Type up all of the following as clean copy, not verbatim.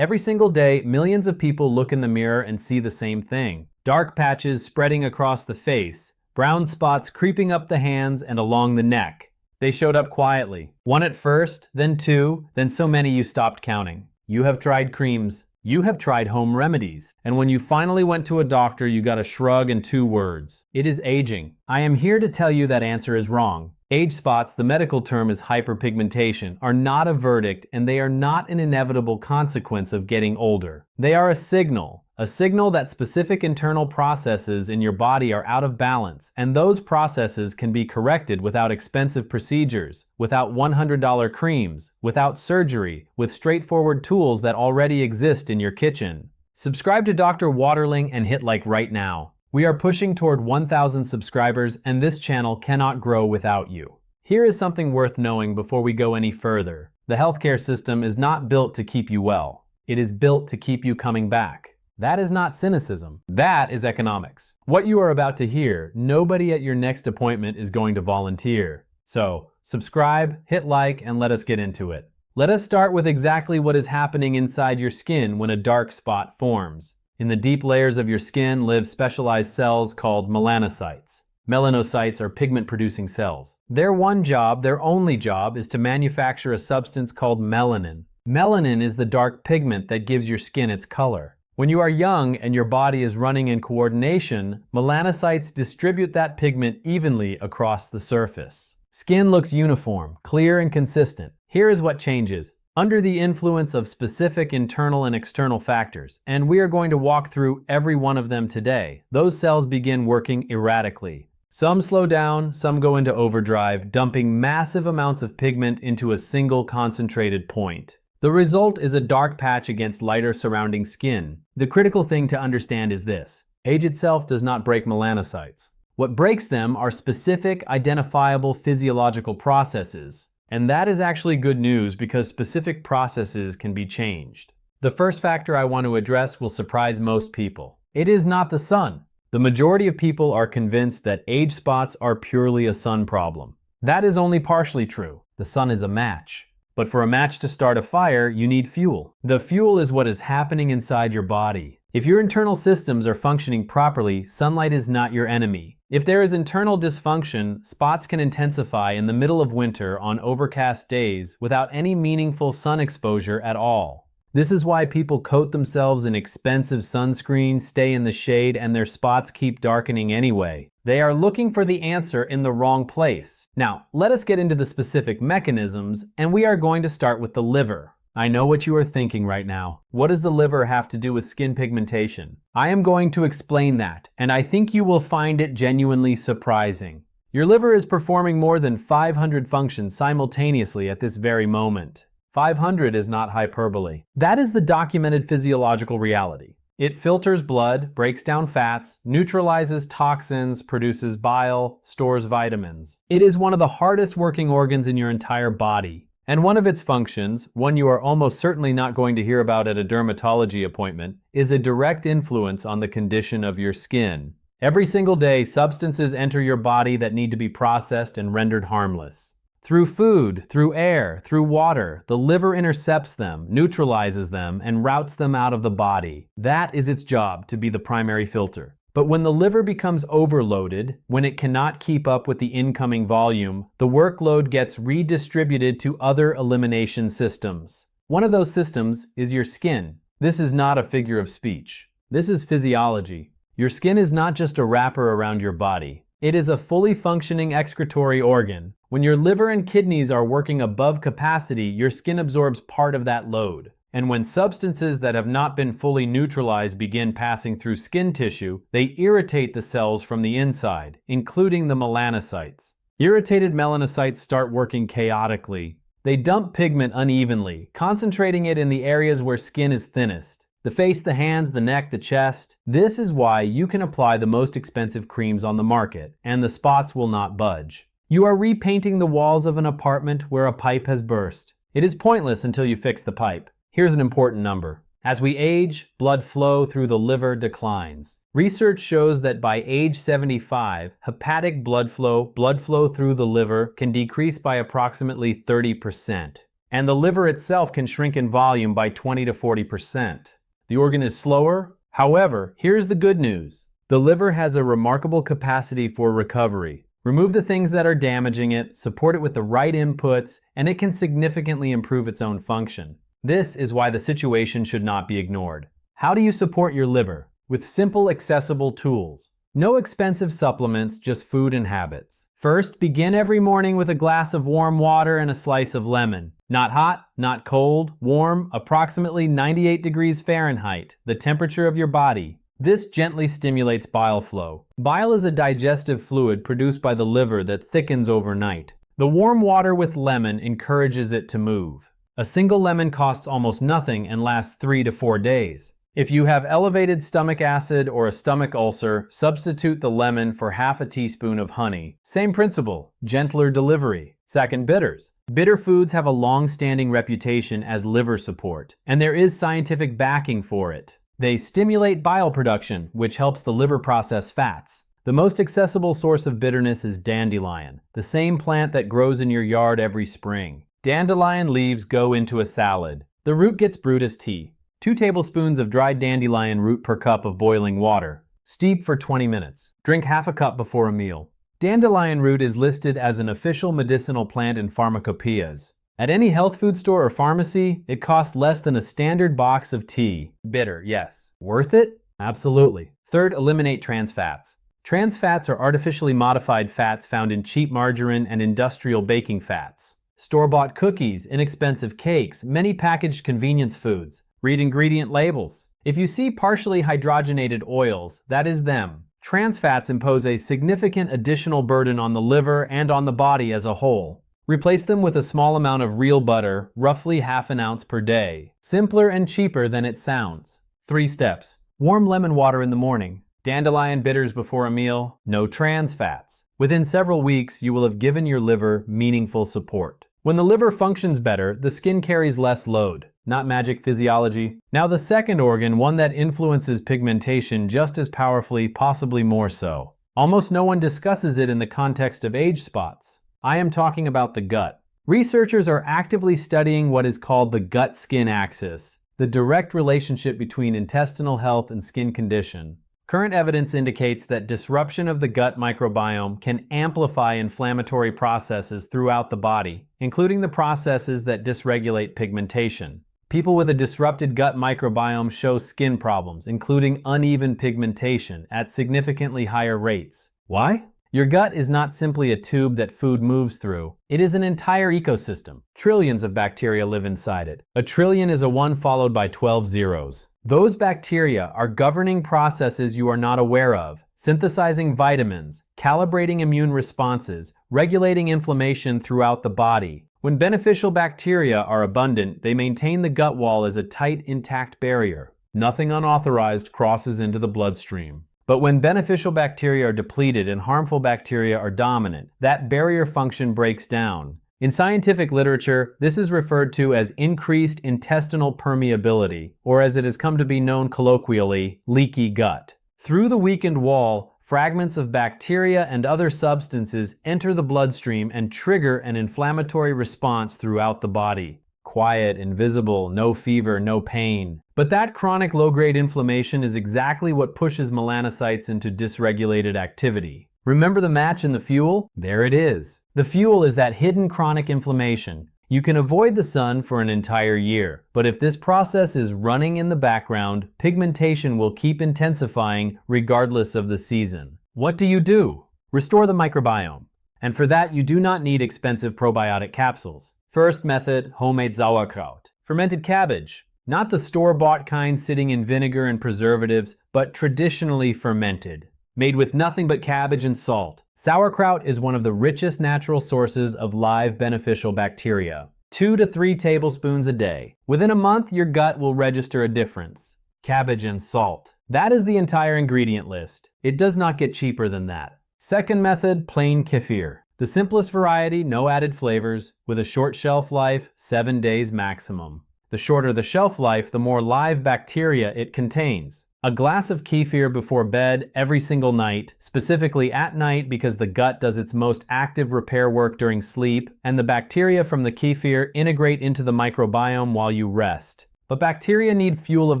Every single day, millions of people look in the mirror and see the same thing. Dark patches spreading across the face, brown spots creeping up the hands and along the neck. They showed up quietly. One at first, then two, then so many you stopped counting. You have tried creams. You have tried home remedies. And when you finally went to a doctor, you got a shrug and two words. It is aging. I am here to tell you that answer is wrong. Age spots, the medical term is hyperpigmentation, are not a verdict, and they are not an inevitable consequence of getting older. They are a signal that specific internal processes in your body are out of balance, and those processes can be corrected without expensive procedures, without $100 creams, without surgery, with straightforward tools that already exist in your kitchen. Subscribe to Dr. Waterling and hit like right now. We are pushing toward 1,000 subscribers, and this channel cannot grow without you. Here is something worth knowing before we go any further. The healthcare system is not built to keep you well. It is built to keep you coming back. That is not cynicism. That is economics. What you are about to hear, nobody at your next appointment is going to volunteer. So, subscribe, hit like, and let us get into it. Let us start with exactly what is happening inside your skin when a dark spot forms. In the deep layers of your skin live specialized cells called melanocytes. Melanocytes are pigment-producing cells. Their only job, is to manufacture a substance called melanin. Melanin is the dark pigment that gives your skin its color. When you are young and your body is running in coordination, melanocytes distribute that pigment evenly across the surface. Skin looks uniform, clear, and consistent. Here is what changes. Under the influence of specific internal and external factors, and we are going to walk through every one of them today, those cells begin working erratically. Some slow down, some go into overdrive, dumping massive amounts of pigment into a single concentrated point. The result is a dark patch against lighter surrounding skin. The critical thing to understand is this: age itself does not break melanocytes. What breaks them are specific, identifiable physiological processes. And that is actually good news because specific processes can be changed. The first factor I want to address will surprise most people. It is not the sun. The majority of people are convinced that age spots are purely a sun problem. That is only partially true. The sun is a match. But for a match to start a fire, you need fuel. The fuel is what is happening inside your body. If your internal systems are functioning properly, sunlight is not your enemy. If there is internal dysfunction, spots can intensify in the middle of winter on overcast days without any meaningful sun exposure at all. This is why people coat themselves in expensive sunscreen, stay in the shade, and their spots keep darkening anyway. They are looking for the answer in the wrong place. Now, let us get into the specific mechanisms, and we are going to start with the liver. I know what you are thinking right now. What does the liver have to do with skin pigmentation? I am going to explain that, and I think you will find it genuinely surprising. Your liver is performing more than 500 functions simultaneously at this very moment. 500 is not hyperbole. That is the documented physiological reality. It filters blood, breaks down fats, neutralizes toxins, produces bile, stores vitamins. It is one of the hardest working organs in your entire body. And one of its functions, one you are almost certainly not going to hear about at a dermatology appointment, is a direct influence on the condition of your skin. Every single day, substances enter your body that need to be processed and rendered harmless. Through food, through air, through water, the liver intercepts them, neutralizes them, and routes them out of the body. That is its job, to be the primary filter. But when the liver becomes overloaded, when it cannot keep up with the incoming volume, the workload gets redistributed to other elimination systems. One of those systems is your skin. This is not a figure of speech. This is physiology. Your skin is not just a wrapper around your body. It is a fully functioning excretory organ. When your liver and kidneys are working above capacity, your skin absorbs part of that load. And when substances that have not been fully neutralized begin passing through skin tissue, they irritate the cells from the inside, including the melanocytes. Irritated melanocytes start working chaotically. They dump pigment unevenly, concentrating it in the areas where skin is thinnest. The face, the hands, the neck, the chest. This is why you can apply the most expensive creams on the market, and the spots will not budge. You are repainting the walls of an apartment where a pipe has burst. It is pointless until you fix the pipe. Here's an important number. As we age, blood flow through the liver declines. Research shows that by age 75, hepatic blood flow through the liver can decrease by approximately 30%. And the liver itself can shrink in volume by 20 to 40%. The organ is slower. However, here's the good news. The liver has a remarkable capacity for recovery. Remove the things that are damaging it, support it with the right inputs, and it can significantly improve its own function. This is why the situation should not be ignored. How do you support your liver? With simple, accessible tools. No expensive supplements, just food and habits. First, begin every morning with a glass of warm water and a slice of lemon. Not hot, not cold, warm, approximately 98 degrees Fahrenheit, the temperature of your body. This gently stimulates bile flow. Bile is a digestive fluid produced by the liver that thickens overnight. The warm water with lemon encourages it to move. A single lemon costs almost nothing and lasts 3 to 4 days. If you have elevated stomach acid or a stomach ulcer, substitute the lemon for half a teaspoon of honey. Same principle, gentler delivery. Second, bitters. Bitter foods have a long-standing reputation as liver support, and there is scientific backing for it. They stimulate bile production, which helps the liver process fats. The most accessible source of bitterness is dandelion, the same plant that grows in your yard every spring. Dandelion leaves go into a salad. The root gets brewed as tea. 2 tablespoons of dried dandelion root per cup of boiling water. Steep for 20 minutes. Drink half a cup before a meal. Dandelion root is listed as an official medicinal plant in pharmacopoeias. At any health food store or pharmacy, it costs less than a standard box of tea. Bitter, yes. Worth it? Absolutely. Third, eliminate trans fats. Trans fats are artificially modified fats found in cheap margarine and industrial baking fats. Store-bought cookies, inexpensive cakes, many packaged convenience foods. Read ingredient labels. If you see partially hydrogenated oils, that is them. Trans fats impose a significant additional burden on the liver and on the body as a whole. Replace them with a small amount of real butter, roughly half an ounce per day. Simpler and cheaper than it sounds. 3 steps. Warm lemon water in the morning. Dandelion bitters before a meal. No trans fats. Within several weeks, you will have given your liver meaningful support. When the liver functions better, the skin carries less load. Not magic physiology. Now the second organ, one that influences pigmentation just as powerfully, possibly more so. Almost no one discusses it in the context of age spots. I am talking about the gut. Researchers are actively studying what is called the gut-skin axis, the direct relationship between intestinal health and skin condition. Current evidence indicates that disruption of the gut microbiome can amplify inflammatory processes throughout the body, including the processes that dysregulate pigmentation. People with a disrupted gut microbiome show skin problems, including uneven pigmentation, at significantly higher rates. Why? Your gut is not simply a tube that food moves through. It is an entire ecosystem. Trillions of bacteria live inside it. A trillion is a 1 followed by 12 zeros. Those bacteria are governing processes you are not aware of, synthesizing vitamins, calibrating immune responses, regulating inflammation throughout the body. When beneficial bacteria are abundant, they maintain the gut wall as a tight, intact barrier. Nothing unauthorized crosses into the bloodstream. But when beneficial bacteria are depleted and harmful bacteria are dominant, that barrier function breaks down. In scientific literature, this is referred to as increased intestinal permeability, or as it has come to be known colloquially, leaky gut. Through the weakened wall, fragments of bacteria and other substances enter the bloodstream and trigger an inflammatory response throughout the body. Quiet, invisible, no fever, no pain. But that chronic low-grade inflammation is exactly what pushes melanocytes into dysregulated activity. Remember the match and the fuel? There it is. The fuel is that hidden chronic inflammation. You can avoid the sun for an entire year, but if this process is running in the background, pigmentation will keep intensifying regardless of the season. What do? Restore the microbiome. And for that, you do not need expensive probiotic capsules. First method, homemade sauerkraut. Fermented cabbage. Not the store-bought kind sitting in vinegar and preservatives, but traditionally fermented. Made with nothing but cabbage and salt. Sauerkraut is one of the richest natural sources of live beneficial bacteria. 2 to 3 tablespoons a day. Within a month, your gut will register a difference. Cabbage and salt. That is the entire ingredient list. It does not get cheaper than that. Second method, plain kefir. The simplest variety, no added flavors, with a short shelf life, 7 days maximum. The shorter the shelf life, the more live bacteria it contains. A glass of kefir before bed every single night, specifically at night because the gut does its most active repair work during sleep, and the bacteria from the kefir integrate into the microbiome while you rest. But bacteria need fuel of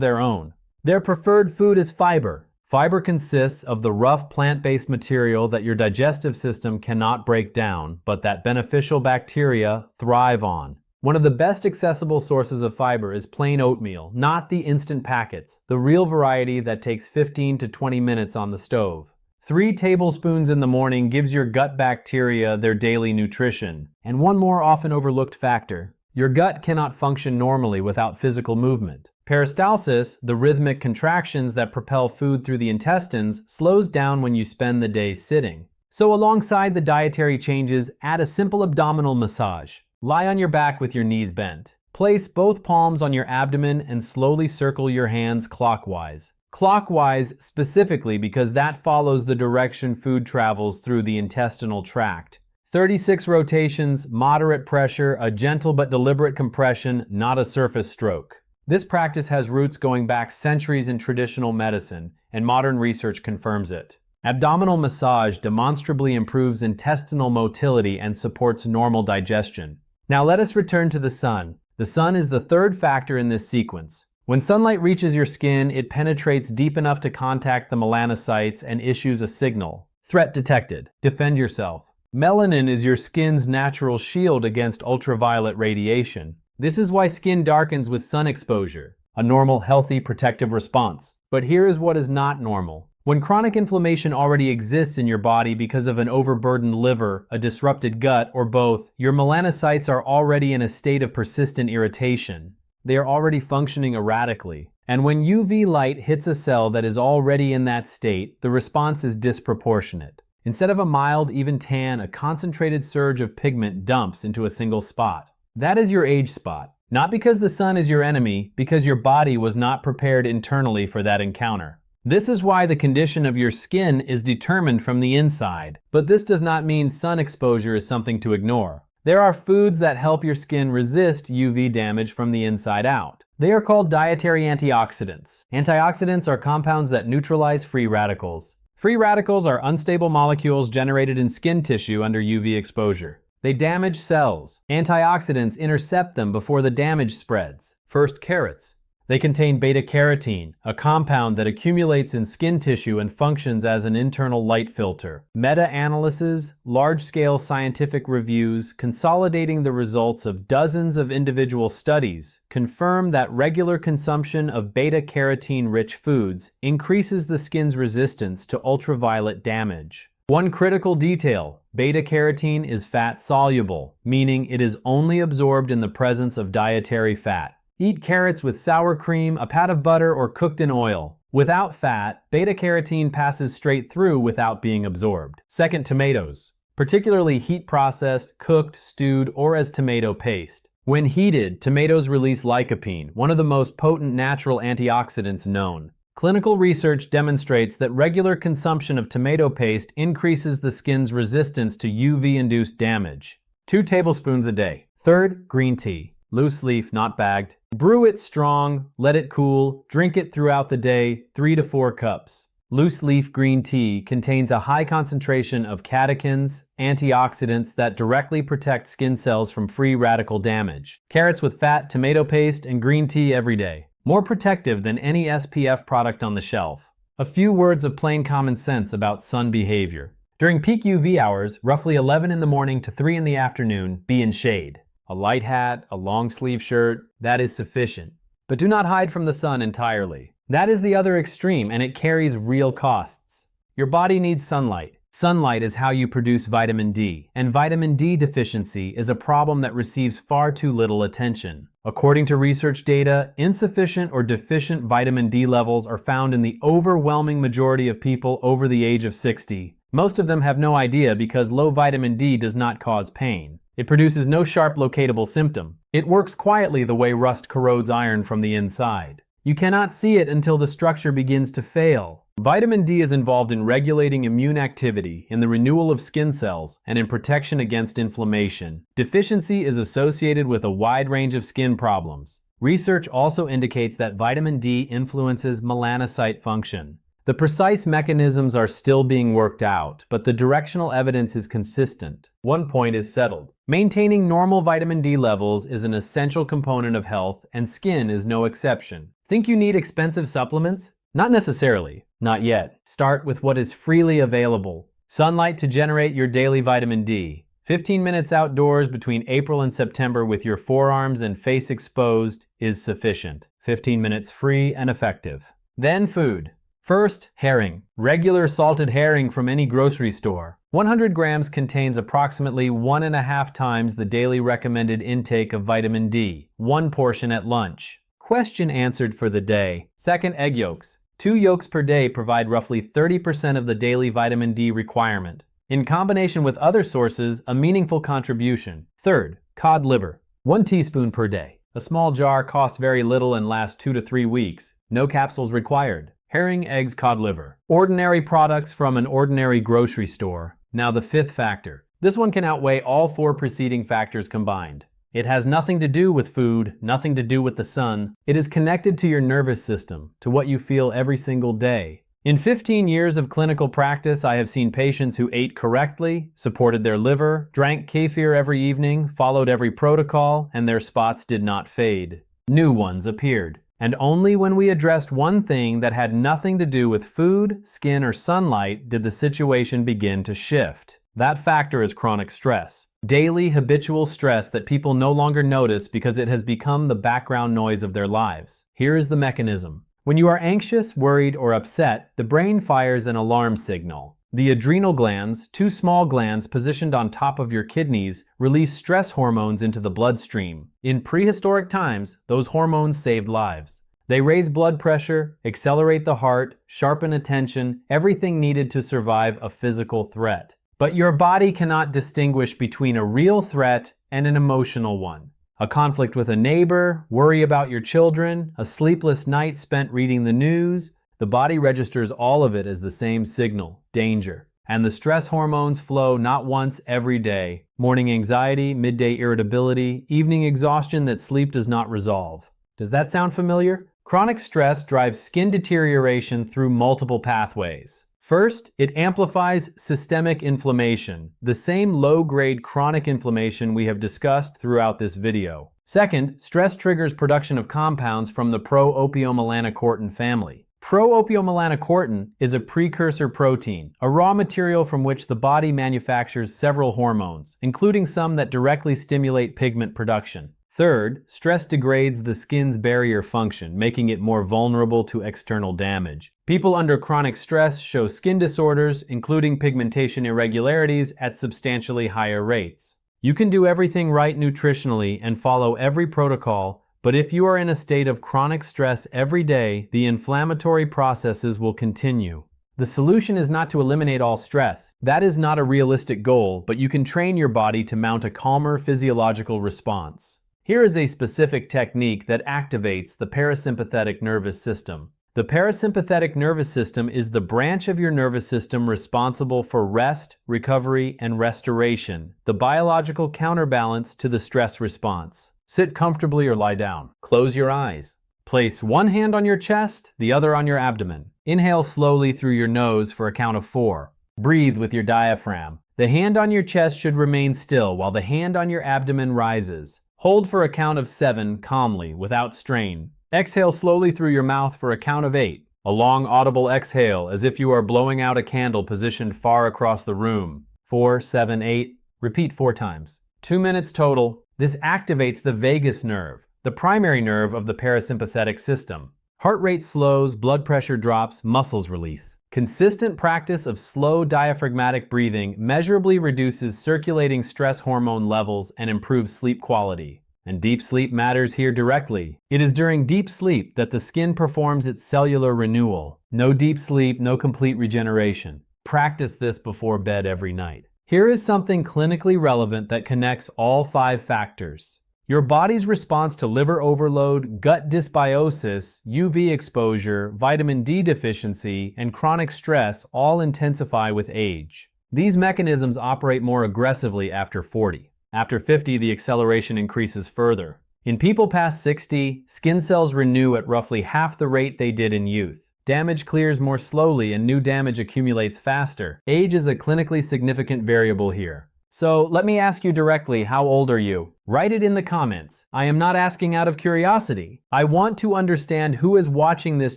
their own. Their preferred food is fiber. Fiber consists of the rough plant-based material that your digestive system cannot break down, but that beneficial bacteria thrive on. One of the best accessible sources of fiber is plain oatmeal, not the instant packets, the real variety that takes 15 to 20 minutes on the stove. 3 tablespoons in the morning gives your gut bacteria their daily nutrition. And one more often overlooked factor: your gut cannot function normally without physical movement. Peristalsis, the rhythmic contractions that propel food through the intestines, slows down when you spend the day sitting. So alongside the dietary changes, add a simple abdominal massage. Lie on your back with your knees bent. Place both palms on your abdomen and slowly circle your hands clockwise. Clockwise specifically because that follows the direction food travels through the intestinal tract. 36 rotations, moderate pressure, a gentle but deliberate compression, not a surface stroke. This practice has roots going back centuries in traditional medicine, and modern research confirms it. Abdominal massage demonstrably improves intestinal motility and supports normal digestion. Now let us return to the sun. The sun is the third factor in this sequence. When sunlight reaches your skin, it penetrates deep enough to contact the melanocytes and issues a signal. Threat detected. Defend yourself. Melanin is your skin's natural shield against ultraviolet radiation. This is why skin darkens with sun exposure, a normal, healthy, protective response. But here is what is not normal. When chronic inflammation already exists in your body because of an overburdened liver, a disrupted gut, or both, your melanocytes are already in a state of persistent irritation. They are already functioning erratically. And when UV light hits a cell that is already in that state, the response is disproportionate. Instead of a mild, even tan, a concentrated surge of pigment dumps into a single spot. That is your age spot. Not because the sun is your enemy, because your body was not prepared internally for that encounter. This is why the condition of your skin is determined from the inside. But this does not mean sun exposure is something to ignore. There are foods that help your skin resist UV damage from the inside out. They are called dietary antioxidants. Antioxidants are compounds that neutralize free radicals. Free radicals are unstable molecules generated in skin tissue under UV exposure. They damage cells. Antioxidants intercept them before the damage spreads. First, carrots. They contain beta-carotene, a compound that accumulates in skin tissue and functions as an internal light filter. Meta-analyses, large-scale scientific reviews, consolidating the results of dozens of individual studies, confirm that regular consumption of beta-carotene-rich foods increases the skin's resistance to ultraviolet damage. One critical detail: beta-carotene is fat-soluble, meaning it is only absorbed in the presence of dietary fat. Eat carrots with sour cream, a pat of butter, or cooked in oil. Without fat, beta-carotene passes straight through without being absorbed. Second, tomatoes, particularly heat-processed, cooked, stewed, or as tomato paste. When heated, tomatoes release lycopene, one of the most potent natural antioxidants known. Clinical research demonstrates that regular consumption of tomato paste increases the skin's resistance to UV-induced damage. 2 tablespoons a day. Third, green tea. Loose leaf, not bagged. Brew it strong, let it cool, drink it throughout the day, 3 to 4 cups. Loose leaf green tea contains a high concentration of catechins, antioxidants that directly protect skin cells from free radical damage. Carrots with fat, tomato paste, and green tea every day. More protective than any SPF product on the shelf. A few words of plain common sense about sun behavior. During peak UV hours, roughly 11 in the morning to 3 in the afternoon, be in shade. A light hat, a long sleeve shirt, that is sufficient. But do not hide from the sun entirely. That is the other extreme, and it carries real costs. Your body needs sunlight. Sunlight is how you produce vitamin D, and vitamin D deficiency is a problem that receives far too little attention. According to research data, insufficient or deficient vitamin D levels are found in the overwhelming majority of people over the age of 60. Most of them have no idea because low vitamin D does not cause pain. It produces no sharp locatable symptom. It works quietly the way rust corrodes iron from the inside. You cannot see it until the structure begins to fail. Vitamin D is involved in regulating immune activity, in the renewal of skin cells, and in protection against inflammation. Deficiency is associated with a wide range of skin problems. Research also indicates that vitamin D influences melanocyte function. The precise mechanisms are still being worked out, but the directional evidence is consistent. One point is settled. Maintaining normal vitamin D levels is an essential component of health, and skin is no exception. Think you need expensive supplements? Not necessarily. Not yet. Start with what is freely available. Sunlight to generate your daily vitamin D. 15 minutes outdoors between April and September with your forearms and face exposed is sufficient. 15 minutes free and effective. Then food. First, herring. Regular salted herring from any grocery store. 100 grams contains approximately 1.5 times the daily recommended intake of vitamin D. One portion at lunch. Question answered for the day. Second, egg yolks. 2 yolks per day provide roughly 30% of the daily vitamin D requirement. In combination with other sources, a meaningful contribution. Third, cod liver. 1 teaspoon per day. A small jar costs very little and lasts 2 to 3 weeks. No capsules required. Herring, eggs, cod liver. Ordinary products from an ordinary grocery store. Now the fifth factor. This one can outweigh all 4 preceding factors combined. It has nothing to do with food, nothing to do with the sun. It is connected to your nervous system, to what you feel every single day. In 15 years of clinical practice, I have seen patients who ate correctly, supported their liver, drank kefir every evening, followed every protocol, and their spots did not fade. New ones appeared. And only when we addressed one thing that had nothing to do with food, skin, or sunlight did the situation begin to shift. That factor is chronic stress. Daily, habitual stress that people no longer notice because it has become the background noise of their lives. Here is the mechanism. When you are anxious, worried, or upset, the brain fires an alarm signal. The adrenal glands, 2 small glands positioned on top of your kidneys, release stress hormones into the bloodstream. In prehistoric times, those hormones saved lives. They raise blood pressure, accelerate the heart, sharpen attention, everything needed to survive a physical threat. But your body cannot distinguish between a real threat and an emotional one. A conflict with a neighbor, worry about your children, a sleepless night spent reading the news. The body registers all of it as the same signal, danger. And the stress hormones flow not once every day. Morning anxiety, midday irritability, evening exhaustion that sleep does not resolve. Does that sound familiar? Chronic stress drives skin deterioration through multiple pathways. First, it amplifies systemic inflammation, the same low-grade chronic inflammation we have discussed throughout this video. Second, stress triggers production of compounds from the pro-opiomelanocortin family. Pro-opiomelanocortin is a precursor protein, a raw material from which the body manufactures several hormones, including some that directly stimulate pigment production. Third, stress degrades the skin's barrier function, making it more vulnerable to external damage. People under chronic stress show skin disorders, including pigmentation irregularities, at substantially higher rates. You can do everything right nutritionally and follow every protocol, but if you are in a state of chronic stress every day, the inflammatory processes will continue. The solution is not to eliminate all stress. That is not a realistic goal, but you can train your body to mount a calmer physiological response. Here is a specific technique that activates the parasympathetic nervous system. The parasympathetic nervous system is the branch of your nervous system responsible for rest, recovery, and restoration, the biological counterbalance to the stress response. Sit comfortably or lie down. Close your eyes. Place one hand on your chest, the other on your abdomen. Inhale slowly through your nose for a count of 4. Breathe with your diaphragm. The hand on your chest should remain still while the hand on your abdomen rises. Hold for a count of 7 calmly, without strain. Exhale slowly through your mouth for a count of 8. A long audible exhale as if you are blowing out a candle positioned far across the room. 4, 7, 8. Repeat 4 times. 2 minutes total. This activates the vagus nerve, the primary nerve of the parasympathetic system. Heart rate slows, blood pressure drops, muscles release. Consistent practice of slow diaphragmatic breathing measurably reduces circulating stress hormone levels and improves sleep quality. And deep sleep matters here directly. It is during deep sleep that the skin performs its cellular renewal. No deep sleep, no complete regeneration. Practice this before bed every night. Here is something clinically relevant that connects all 5 factors. Your body's response to liver overload, gut dysbiosis, UV exposure, vitamin D deficiency, and chronic stress all intensify with age. These mechanisms operate more aggressively after 40. After 50, the acceleration increases further. In people past 60, skin cells renew at roughly half the rate they did in youth. Damage clears more slowly and new damage accumulates faster. Age is a clinically significant variable here. So let me ask you directly, how old are you? Write it in the comments. I am not asking out of curiosity. I want to understand who is watching this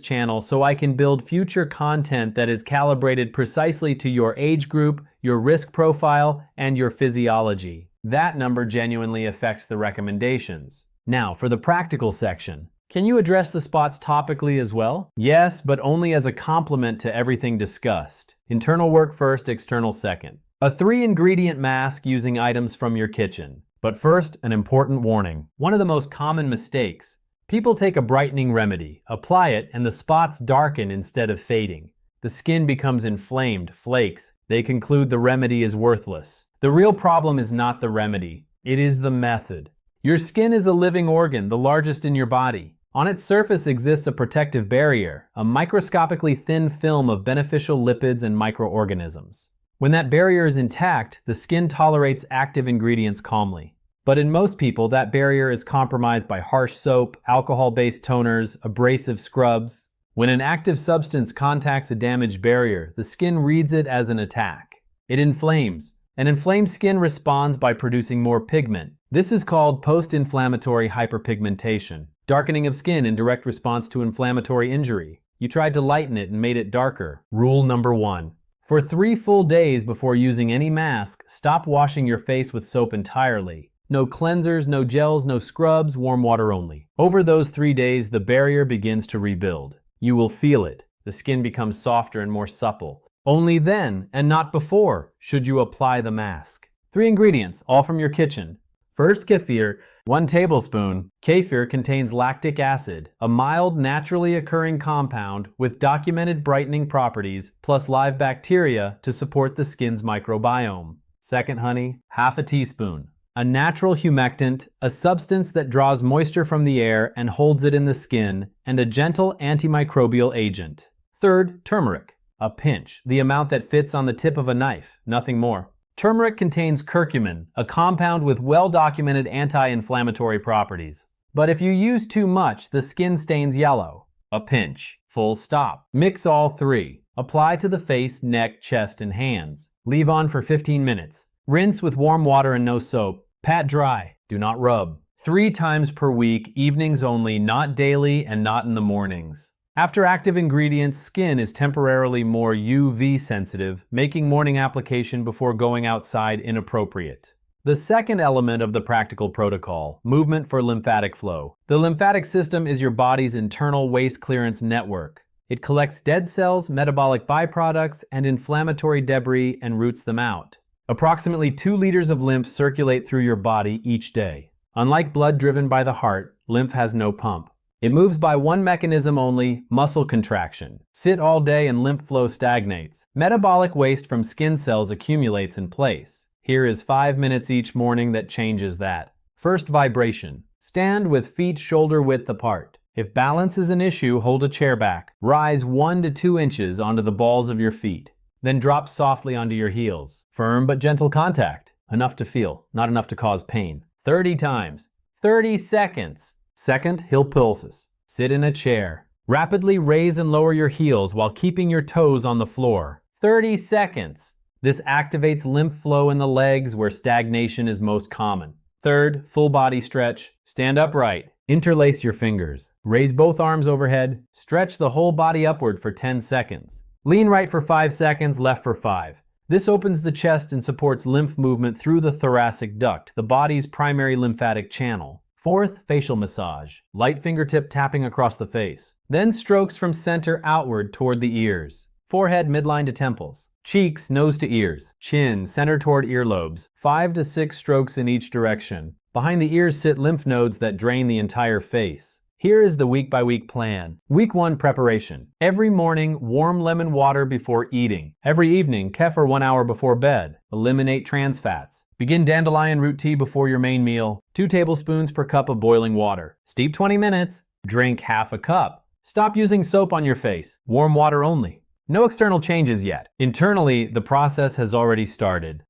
channel so I can build future content that is calibrated precisely to your age group, your risk profile, and your physiology. That number genuinely affects the recommendations. Now, for the practical section. Can you address the spots topically as well? Yes, but only as a complement to everything discussed. Internal work first, external second. A 3-ingredient mask using items from your kitchen. But first, an important warning. One of the most common mistakes. People take a brightening remedy, apply it, and the spots darken instead of fading. The skin becomes inflamed, flakes. They conclude the remedy is worthless. The real problem is not the remedy. It is the method. Your skin is a living organ, the largest in your body. On its surface exists a protective barrier, a microscopically thin film of beneficial lipids and microorganisms. When that barrier is intact, the skin tolerates active ingredients calmly. But in most people, that barrier is compromised by harsh soap, alcohol-based toners, abrasive scrubs. When an active substance contacts a damaged barrier, the skin reads it as an attack. It inflames. An inflamed skin responds by producing more pigment. This is called post-inflammatory hyperpigmentation, darkening of skin in direct response to inflammatory injury. You tried to lighten it and made it darker. Rule number 1. For 3 full days before using any mask, stop washing your face with soap entirely. No cleansers, no gels, no scrubs, warm water only. Over those 3 days, the barrier begins to rebuild. You will feel it. The skin becomes softer and more supple. Only then, and not before, should you apply the mask. 3 ingredients, all from your kitchen. First, kefir, 1 tablespoon. Kefir contains lactic acid, a mild, naturally occurring compound with documented brightening properties, plus live bacteria to support the skin's microbiome. Second, honey, half a teaspoon. A natural humectant, a substance that draws moisture from the air and holds it in the skin, and a gentle antimicrobial agent. Third, turmeric. A pinch, the amount that fits on the tip of a knife, nothing more. Turmeric contains curcumin, a compound with well-documented anti-inflammatory properties. But if you use too much, the skin stains yellow. A pinch. Full stop. Mix all 3. Apply to the face, neck, chest, and hands. Leave on for 15 minutes. Rinse with warm water and no soap. Pat dry. Do not rub. 3 times per week, evenings only, not daily and not in the mornings. After active ingredients, skin is temporarily more UV sensitive, making morning application before going outside inappropriate. The second element of the practical protocol, movement for lymphatic flow. The lymphatic system is your body's internal waste clearance network. It collects dead cells, metabolic byproducts, and inflammatory debris and routes them out. Approximately 2 liters of lymph circulate through your body each day. Unlike blood driven by the heart, lymph has no pump. It moves by one mechanism only, muscle contraction. Sit all day and lymph flow stagnates. Metabolic waste from skin cells accumulates in place. Here is 5 minutes each morning that changes that. First, vibration. Stand with feet shoulder width apart. If balance is an issue, hold a chair back. Rise 1 to 2 inches onto the balls of your feet. Then drop softly onto your heels. Firm but gentle contact. Enough to feel, not enough to cause pain. 30 times. 30 seconds. Second, heel pulses. Sit in a chair. Rapidly raise and lower your heels while keeping your toes on the floor. 30 seconds. This activates lymph flow in the legs where stagnation is most common. Third, full body stretch. Stand upright. Interlace your fingers. Raise both arms overhead. Stretch the whole body upward for 10 seconds. Lean right for 5 seconds, left for 5. This opens the chest and supports lymph movement through the thoracic duct, the body's primary lymphatic channel. Fourth, facial massage. Light fingertip tapping across the face. Then strokes from center outward toward the ears. Forehead midline to temples. Cheeks, nose to ears. Chin, center toward earlobes. 5 to 6 strokes in each direction. Behind the ears sit lymph nodes that drain the entire face. Here is the week-by-week plan. Week 1, preparation. Every morning, warm lemon water before eating. Every evening, kefir 1 hour before bed. Eliminate trans fats. Begin dandelion root tea before your main meal. 2 tablespoons per cup of boiling water. Steep 20 minutes. Drink half a cup. Stop using soap on your face. Warm water only. No external changes yet. Internally, the process has already started.